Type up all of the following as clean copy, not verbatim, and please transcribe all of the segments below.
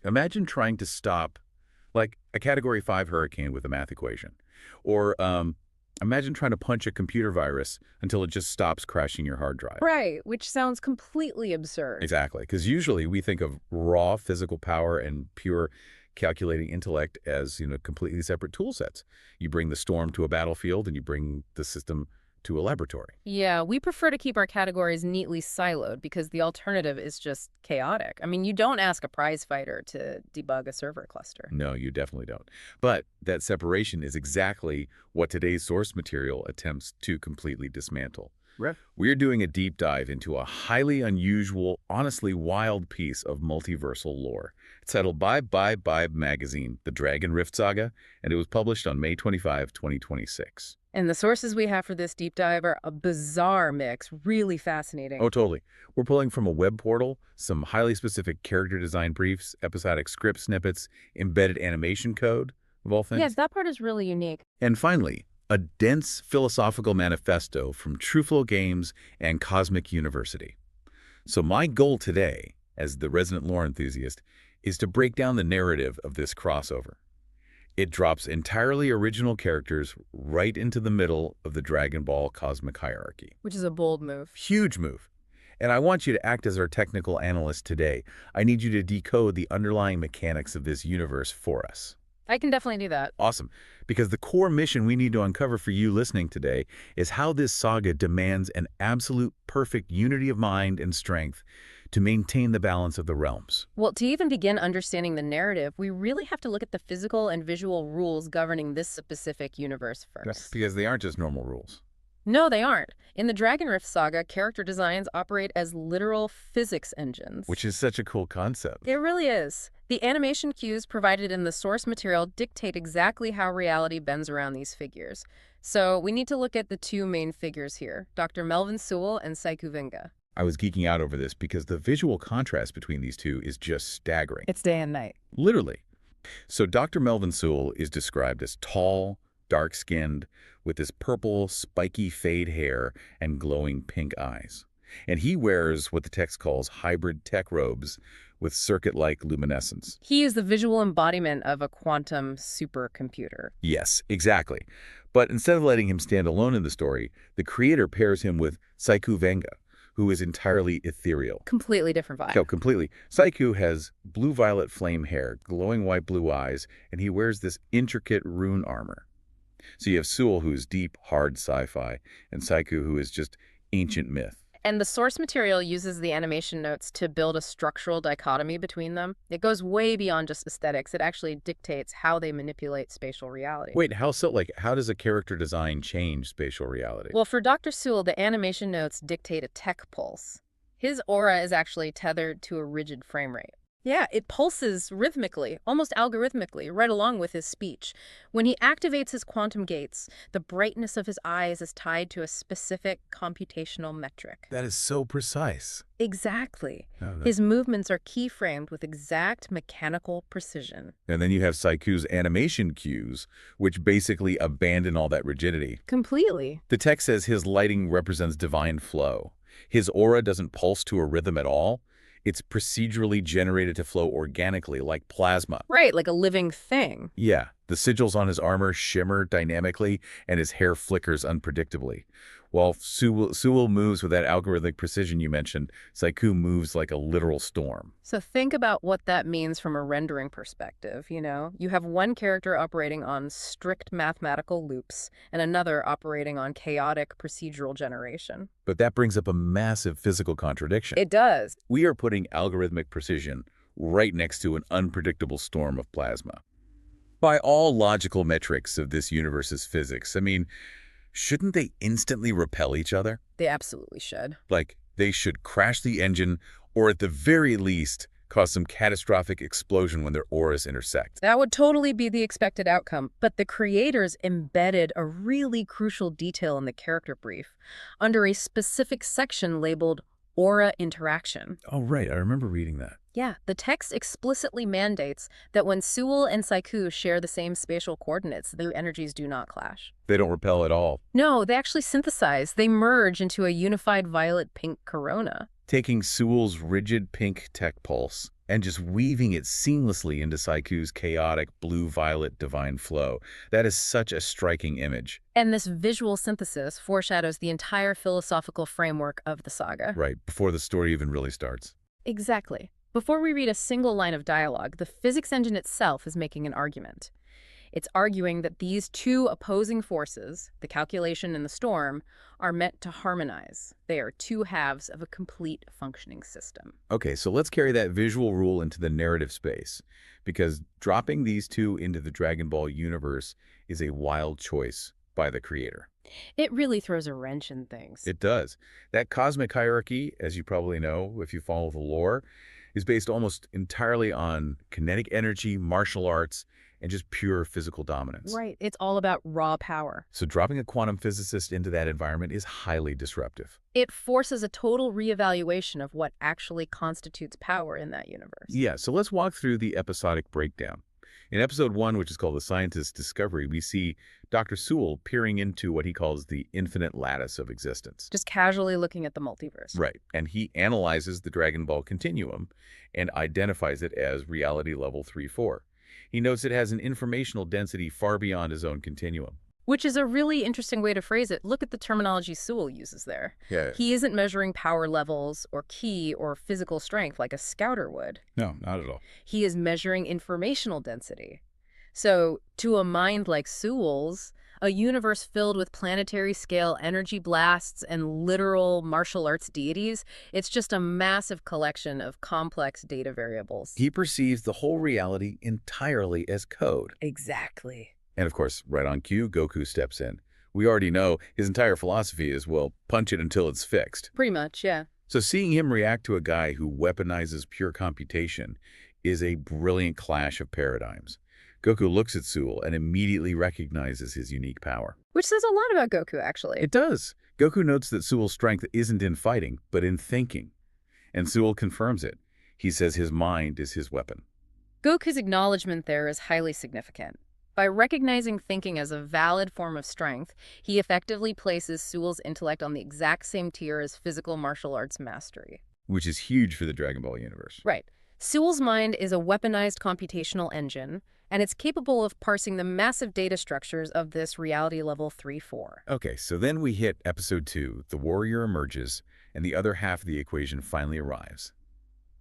Imagine trying to stop, like, a Category 5 hurricane with a math equation. Or imagine trying to punch a computer virus until it just stops crashing your hard drive. Right, which sounds completely absurd. Exactly, because usually we think of raw physical power and pure calculating intellect as, completely separate tool sets. You bring the storm to a battlefield and you bring the system to a laboratory. Yeah, we prefer to keep our categories neatly siloed because the alternative is just chaotic. I mean, you don't ask a prize fighter to debug a server cluster. No, you definitely don't. But that separation is exactly what today's source material attempts to completely dismantle. Right. We're doing a deep dive into a highly unusual, honestly wild piece of multiversal lore. It's titled Bibebibebibe Magazine, The Dragon Rift Saga, and it was published on May 25, 2026. And the sources we have for this deep dive are a bizarre mix, really fascinating. Oh, totally. We're pulling from a web portal, some highly specific character design briefs, episodic script snippets, embedded animation code, of all things. Yes, that part is really unique. And finally, a dense philosophical manifesto from Trueflow Games and Cosmic University. So my goal today, as the resident lore enthusiast, is to break down the narrative of this crossover. It drops entirely original characters right into the middle of the Dragon Ball cosmic hierarchy. Which is a bold move. Huge move. And I want you to act as our technical analyst today. I need you to decode the underlying mechanics of this universe for us. I can definitely do that. Awesome. Because the core mission we need to uncover for you listening today is how this saga demands an absolute perfect unity of mind and strength to maintain the balance of the realms. Well, to even begin understanding the narrative, we really have to look at the physical and visual rules governing this specific universe first. Because they aren't just normal rules. No, they aren't. In the Dragon Rift Saga, character designs operate as literal physics engines. Which is such a cool concept. It really is. The animation cues provided in the source material dictate exactly how reality bends around these figures. So we need to look at the two main figures here, Dr. Melvin Sewell and Saikou Venga. I was geeking out over this because the visual contrast between these two is just staggering. It's day and night. Literally. So Dr. Melvin Sewell is described as tall, dark-skinned, with this purple, spiky fade hair and glowing pink eyes. And he wears what the text calls hybrid tech robes with circuit-like luminescence. He is the visual embodiment of a quantum supercomputer. Yes, exactly. But instead of letting him stand alone in the story, the creator pairs him with Saikou Venga, who is entirely ethereal. Completely different vibe. No, completely. Saikou has blue-violet flame hair, glowing white-blue eyes, and he wears this intricate rune armor. So you have Sewell, who's deep, hard sci-fi, and Saikou, who is just ancient myth. And the source material uses the animation notes to build a structural dichotomy between them. It goes way beyond just aesthetics. It actually dictates how they manipulate spatial reality. Wait, how does a character design change spatial reality? Well, for Dr. Sewell, the animation notes dictate a tech pulse. His aura is actually tethered to a rigid frame rate. Yeah, it pulses rhythmically, almost algorithmically, right along with his speech. When he activates his quantum gates, the brightness of his eyes is tied to a specific computational metric. That is so precise. Exactly. Oh, His movements are keyframed with exact mechanical precision. And then you have Saikou's animation cues, which basically abandon all that rigidity. Completely. The text says his lighting represents divine flow. His aura doesn't pulse to a rhythm at all. It's procedurally generated to flow organically, like plasma. Right, like a living thing. Yeah, the sigils on his armor shimmer dynamically, and his hair flickers unpredictably. While Sewell moves with that algorithmic precision you mentioned, Saikou moves like a literal storm. So think about what that means from a rendering perspective, You have one character operating on strict mathematical loops and another operating on chaotic procedural generation. But that brings up a massive physical contradiction. It does. We are putting algorithmic precision right next to an unpredictable storm of plasma. By all logical metrics of this universe's physics, shouldn't they instantly repel each other? They absolutely should. Like, they should crash the engine, or at the very least, cause some catastrophic explosion when their auras intersect. That would totally be the expected outcome, but the creators embedded a really crucial detail in the character brief under a specific section labeled aura interaction. Oh, right. I remember reading that. Yeah, the text explicitly mandates that when Sewell and Saikou share the same spatial coordinates, their energies do not clash. They don't repel at all. No, they actually synthesize. They merge into a unified violet-pink corona. taking Sewell's rigid pink tech pulse and just weaving it seamlessly into Saikou's chaotic blue-violet divine flow. That is such a striking image. And this visual synthesis foreshadows the entire philosophical framework of the saga. Right, before the story even really starts. Exactly. Before we read a single line of dialogue, the physics engine itself is making an argument. It's arguing that these two opposing forces, the calculation and the storm, are meant to harmonize. They are two halves of a complete functioning system. Okay, so let's carry that visual rule into the narrative space, because dropping these two into the Dragon Ball universe is a wild choice by the creator. It really throws a wrench in things. It does. That cosmic hierarchy, as you probably know if you follow the lore, is based almost entirely on kinetic energy, martial arts, and just pure physical dominance. Right. It's all about raw power. So dropping a quantum physicist into that environment is highly disruptive. It forces a total reevaluation of what actually constitutes power in that universe. Yeah, so let's walk through the episodic breakdown. In episode 1, which is called The Scientist's Discovery, we see Dr. Sewell peering into what he calls the infinite lattice of existence. Just casually looking at the multiverse. Right, and he analyzes the Dragon Ball continuum and identifies it as reality level 3-4. He notes it has an informational density far beyond his own continuum. Which is a really interesting way to phrase it. Look at the terminology Sewell uses there. Yeah. He isn't measuring power levels or ki or physical strength like a scouter would. No, not at all. He is measuring informational density. So, to a mind like Sewell's, a universe filled with planetary-scale energy blasts and literal martial arts deities, it's just a massive collection of complex data variables. He perceives the whole reality entirely as code. Exactly. And of course, right on cue, Goku steps in. We already know his entire philosophy is, well, punch it until it's fixed. Pretty much, yeah. So seeing him react to a guy who weaponizes pure computation is a brilliant clash of paradigms. Goku looks at Sewell and immediately recognizes his unique power. Which says a lot about Goku, actually. It does. Goku notes that Sewell's strength isn't in fighting, but in thinking. And Sewell confirms it. He says his mind is his weapon. Goku's acknowledgement there is highly significant. By recognizing thinking as a valid form of strength, he effectively places Sewell's intellect on the exact same tier as physical martial arts mastery. Which is huge for the Dragon Ball universe. Right. Sewell's mind is a weaponized computational engine, and it's capable of parsing the massive data structures of this reality level 3-4. Okay, so then we hit episode 2. The warrior emerges, and the other half of the equation finally arrives.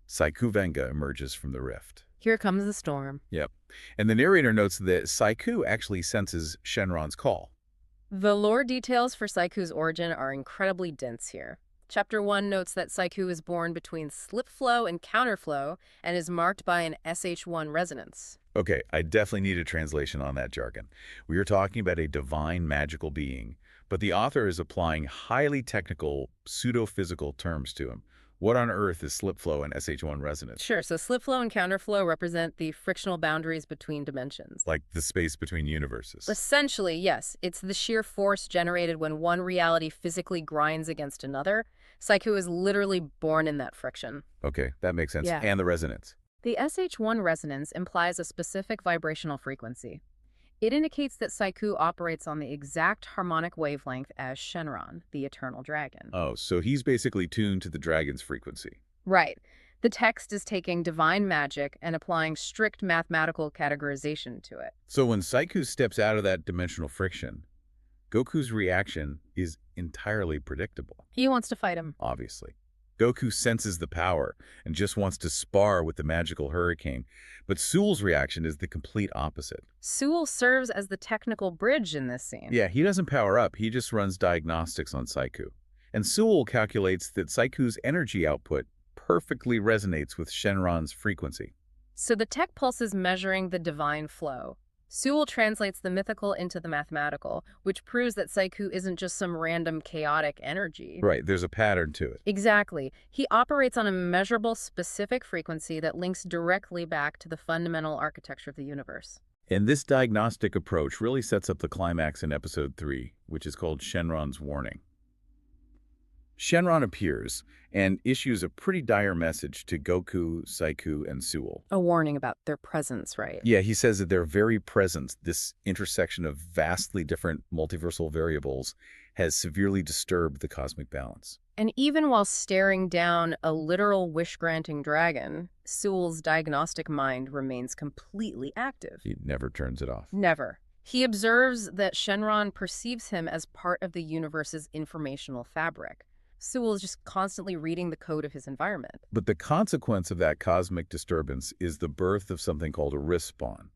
Saikou Venga emerges from the rift. Here comes the storm. Yep. And the narrator notes that Saikou actually senses Shenron's call. The lore details for Saikou's origin are incredibly dense here. Chapter 1 notes that Saikou is born between slip flow and counterflow and is marked by an SH1 resonance. Okay, I definitely need a translation on that jargon. We are talking about a divine magical being, but the author is applying highly technical, pseudo-physical terms to him. What on earth is slip flow and SH1 resonance? Sure, so slip flow and counterflow represent the frictional boundaries between dimensions. Like the space between universes. Essentially, yes. It's the sheer force generated when one reality physically grinds against another. Saikou is literally born in that friction. Okay, that makes sense. Yeah. And the resonance. The SH1 resonance implies a specific vibrational frequency. It indicates that Saikou operates on the exact harmonic wavelength as Shenron, the eternal dragon. Oh, so he's basically tuned to the dragon's frequency. Right. The text is taking divine magic and applying strict mathematical categorization to it. So when Saikou steps out of that dimensional friction, Goku's reaction is entirely predictable. He wants to fight him. Obviously. Goku senses the power and just wants to spar with the magical hurricane, but Sewell's reaction is the complete opposite. Sewell serves as the technical bridge in this scene. Yeah, he doesn't power up, he just runs diagnostics on Saikou. And Sewell calculates that Saikou's energy output perfectly resonates with Shenron's frequency. So the tech pulse is measuring the divine flow. Sewell translates the mythical into the mathematical, which proves that Saikou isn't just some random chaotic energy. Right, there's a pattern to it. Exactly. He operates on a measurable, specific frequency that links directly back to the fundamental architecture of the universe. And this diagnostic approach really sets up the climax in episode 3, which is called Shenron's Warning. Shenron appears and issues a pretty dire message to Goku, Saikou, and Sewell. A warning about their presence, right? Yeah, he says that their very presence, this intersection of vastly different multiversal variables, has severely disturbed the cosmic balance. And even while staring down a literal wish-granting dragon, Sewell's diagnostic mind remains completely active. He never turns it off. Never. He observes that Shenron perceives him as part of the universe's informational fabric. Sewell is just constantly reading the code of his environment. But the consequence of that cosmic disturbance is the birth of something called a Riftspawn.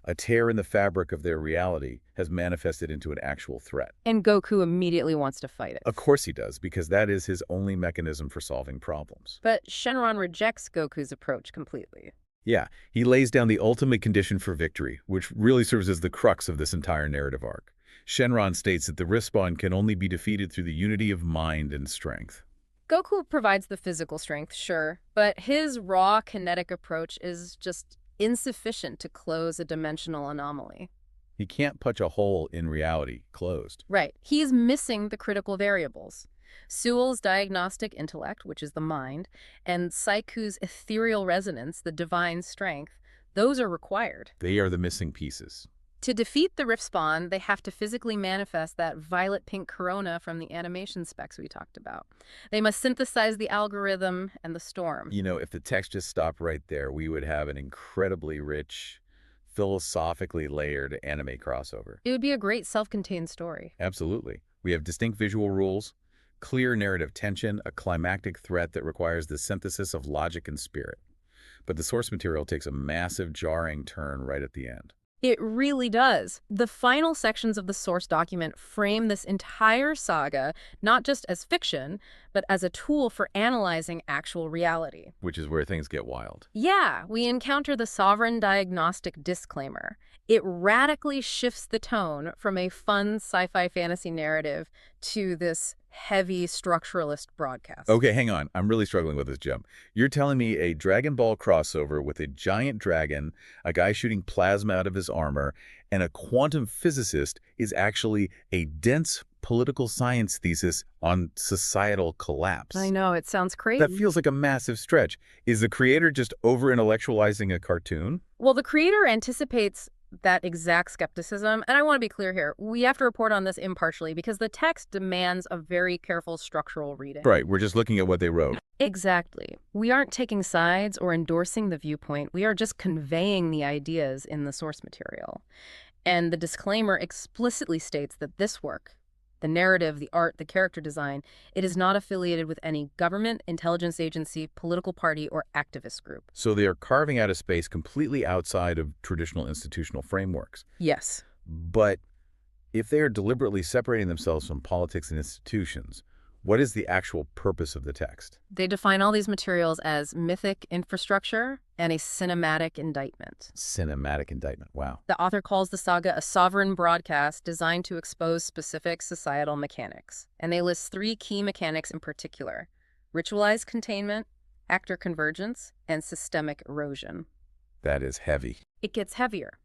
A tear in the fabric of their reality has manifested into an actual threat. And Goku immediately wants to fight it. Of course he does, because that is his only mechanism for solving problems. But Shenron rejects Goku's approach completely. Yeah, he lays down the ultimate condition for victory, which really serves as the crux of this entire narrative arc. Shenron states that the Riftspawn can only be defeated through the unity of mind and strength. Goku provides the physical strength, sure, but his raw kinetic approach is just insufficient to close a dimensional anomaly. He can't punch a hole in reality closed. Right. He is missing the critical variables. Sewell's diagnostic intellect, which is the mind, and Saikou's ethereal resonance, the divine strength, those are required. They are the missing pieces. To defeat the Riftspawn, they have to physically manifest that violet-pink corona from the animation specs we talked about. They must synthesize the algorithm and the storm. You know, if the text just stopped right there, we would have an incredibly rich, philosophically layered anime crossover. It would be a great self-contained story. Absolutely. We have distinct visual rules, clear narrative tension, a climactic threat that requires the synthesis of logic and spirit. But the source material takes a massive, jarring turn right at the end. It really does. The final sections of the source document frame this entire saga not just as fiction, but as a tool for analyzing actual reality. Which is where things get wild. Yeah, we encounter the sovereign diagnostic disclaimer. It radically shifts the tone from a fun sci-fi fantasy narrative to this heavy structuralist broadcast. Okay, hang on. I'm really struggling with this jump. You're telling me a Dragon Ball crossover with a giant dragon, a guy shooting plasma out of his armor, and a quantum physicist is actually a dense political science thesis on societal collapse. I know, it sounds crazy. That feels like a massive stretch. Is the creator just over-intellectualizing a cartoon? Well, the creator anticipates that exact skepticism, and I want to be clear here. We have to report on this impartially because the text demands a very careful structural reading. Right, we're just looking at what they wrote. Exactly. We aren't taking sides or endorsing the viewpoint. We are just conveying the ideas in the source material. And the disclaimer explicitly states that this work, the narrative, the art, the character design, it is not affiliated with any government, intelligence agency, political party, or activist group. So they are carving out a space completely outside of traditional institutional frameworks. Yes. But if they are deliberately separating themselves from politics and institutions, what is the actual purpose of the text? They define all these materials as mythic infrastructure and a cinematic indictment. Cinematic indictment, wow. The author calls the saga a sovereign broadcast designed to expose specific societal mechanics. And they list 3 key mechanics in particular: ritualized containment, actor convergence, and systemic erosion. That is heavy. It gets heavier.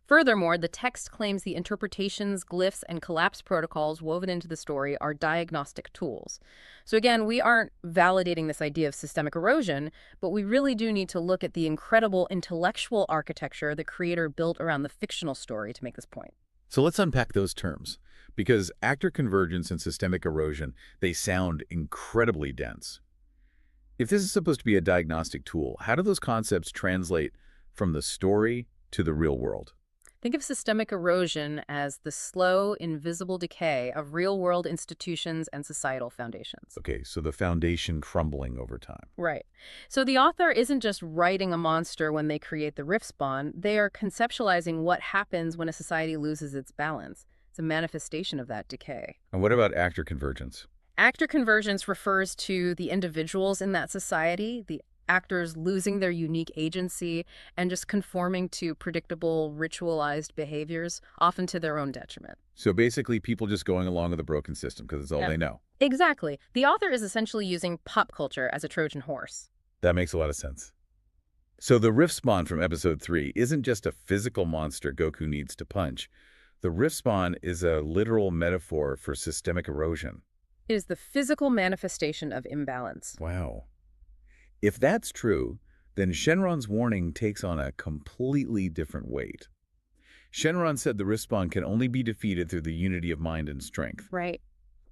Furthermore, the text claims the interpretations, glyphs, and collapse protocols woven into the story are diagnostic tools. So again, we aren't validating this idea of systemic erosion, but we really do need to look at the incredible intellectual architecture the creator built around the fictional story to make this point. So let's unpack those terms, because actor convergence and systemic erosion, they sound incredibly dense. If this is supposed to be a diagnostic tool, how do those concepts translate from the story to the real world? Think of systemic erosion as the slow, invisible decay of real-world institutions and societal foundations. Okay, so the foundation crumbling over time. Right. So the author isn't just writing a monster when they create the Riftspawn. They are conceptualizing what happens when a society loses its balance. It's a manifestation of that decay. And what about actor convergence? Actor convergence refers to the individuals in that society, the actors losing their unique agency and just conforming to predictable, ritualized behaviors, often to their own detriment. So basically people just going along with a broken system because it's all they know. Exactly. The author is essentially using pop culture as a Trojan horse. That makes a lot of sense. So the Riftspawn from episode 3 isn't just a physical monster Goku needs to punch. The Riftspawn is a literal metaphor for systemic erosion. It is the physical manifestation of imbalance. Wow. If that's true, then Shenron's warning takes on a completely different weight. Shenron said the Riftspawn can only be defeated through the unity of mind and strength. Right.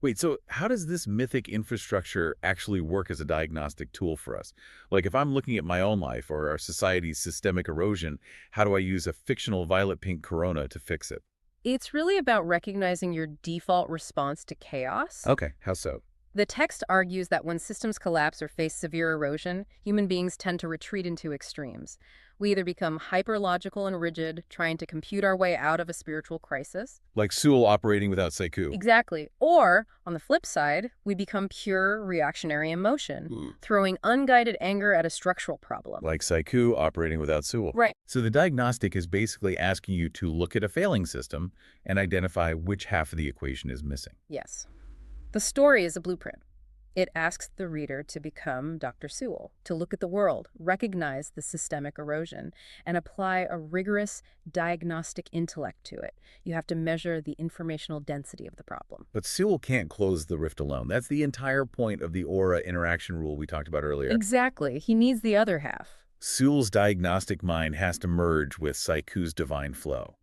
Wait, so how does this mythic infrastructure actually work as a diagnostic tool for us? Like if I'm looking at my own life or our society's systemic erosion, how do I use a fictional violet-pink corona to fix it? It's really about recognizing your default response to chaos. Okay, how so? The text argues that when systems collapse or face severe erosion, human beings tend to retreat into extremes. We either become hyper-logical and rigid, trying to compute our way out of a spiritual crisis. Like Sewell operating without Saikou. Exactly. Or, on the flip side, we become pure reactionary emotion, throwing unguided anger at a structural problem. Like Saikou operating without Sewell. Right. So the diagnostic is basically asking you to look at a failing system and identify which half of the equation is missing. Yes. The story is a blueprint. It asks the reader to become Dr. Sewell, to look at the world, recognize the systemic erosion, and apply a rigorous diagnostic intellect to it. You have to measure the informational density of the problem. But Sewell can't close the rift alone. That's the entire point of the aura interaction rule we talked about earlier. Exactly. He needs the other half. Sewell's diagnostic mind has to merge with Saikou's divine flow.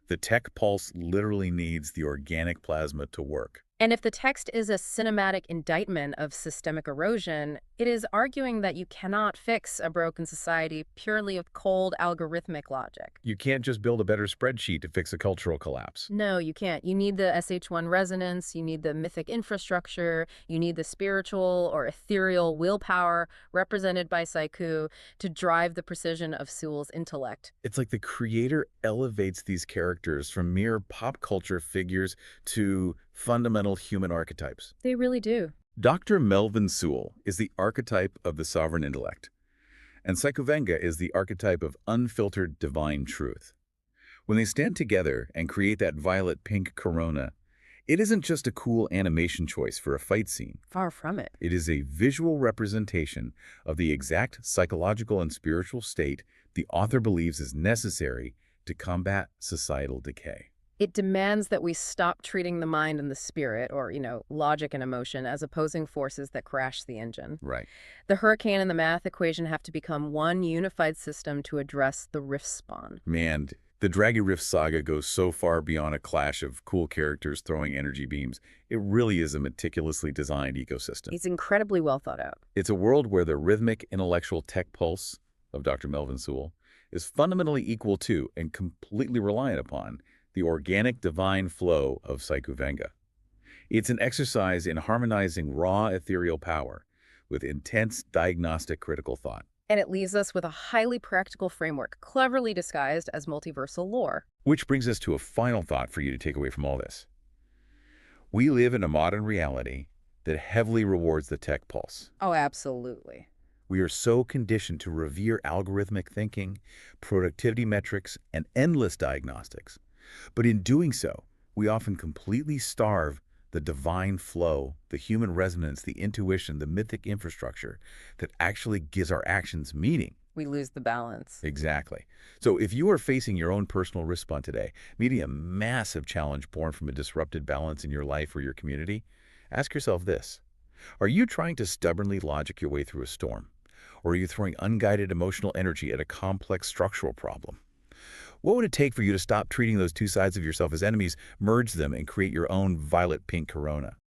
The tech pulse literally needs the organic plasma to work. And if the text is a cinematic indictment of systemic erosion, it is arguing that you cannot fix a broken society purely with cold algorithmic logic. You can't just build a better spreadsheet to fix a cultural collapse. No, you can't. You need the SH1 resonance, you need the mythic infrastructure, you need the spiritual or ethereal willpower represented by Saikou to drive the precision of Sewell's intellect. It's like the creator elevates these characters from mere pop culture figures to fundamental human archetypes. They really do. Dr. Melvin Sewell is the archetype of the sovereign intellect, and Saikou Venga is the archetype of unfiltered divine truth. When they stand together and create that violet-pink corona, it isn't just a cool animation choice for a fight scene. Far from it. It is a visual representation of the exact psychological and spiritual state the author believes is necessary to combat societal decay. It demands that we stop treating the mind and the spirit, or, logic and emotion, as opposing forces that crash the engine. Right. The hurricane and the math equation have to become one unified system to address the Riftspawn. Man, the Dragon Rift Saga goes so far beyond a clash of cool characters throwing energy beams. It really is a meticulously designed ecosystem. It's incredibly well thought out. It's a world where the rhythmic intellectual tech pulse of Dr. Melvin Sewell is fundamentally equal to and completely reliant upon the organic divine flow of Saikou Venga. It's an exercise in harmonizing raw ethereal power with intense diagnostic critical thought. And it leaves us with a highly practical framework, cleverly disguised as multiversal lore. Which brings us to a final thought for you to take away from all this. We live in a modern reality that heavily rewards the tech pulse. Oh, absolutely. We are so conditioned to revere algorithmic thinking, productivity metrics, and endless diagnostics. But in doing so, we often completely starve the divine flow, the human resonance, the intuition, the mythic infrastructure that actually gives our actions meaning. We lose the balance. Exactly. So if you are facing your own personal Riftspawn today, meeting a massive challenge born from a disrupted balance in your life or your community, ask yourself this. Are you trying to stubbornly logic your way through a storm? Or are you throwing unguided emotional energy at a complex structural problem? What would it take for you to stop treating those two sides of yourself as enemies, merge them, and create your own violet-pink corona?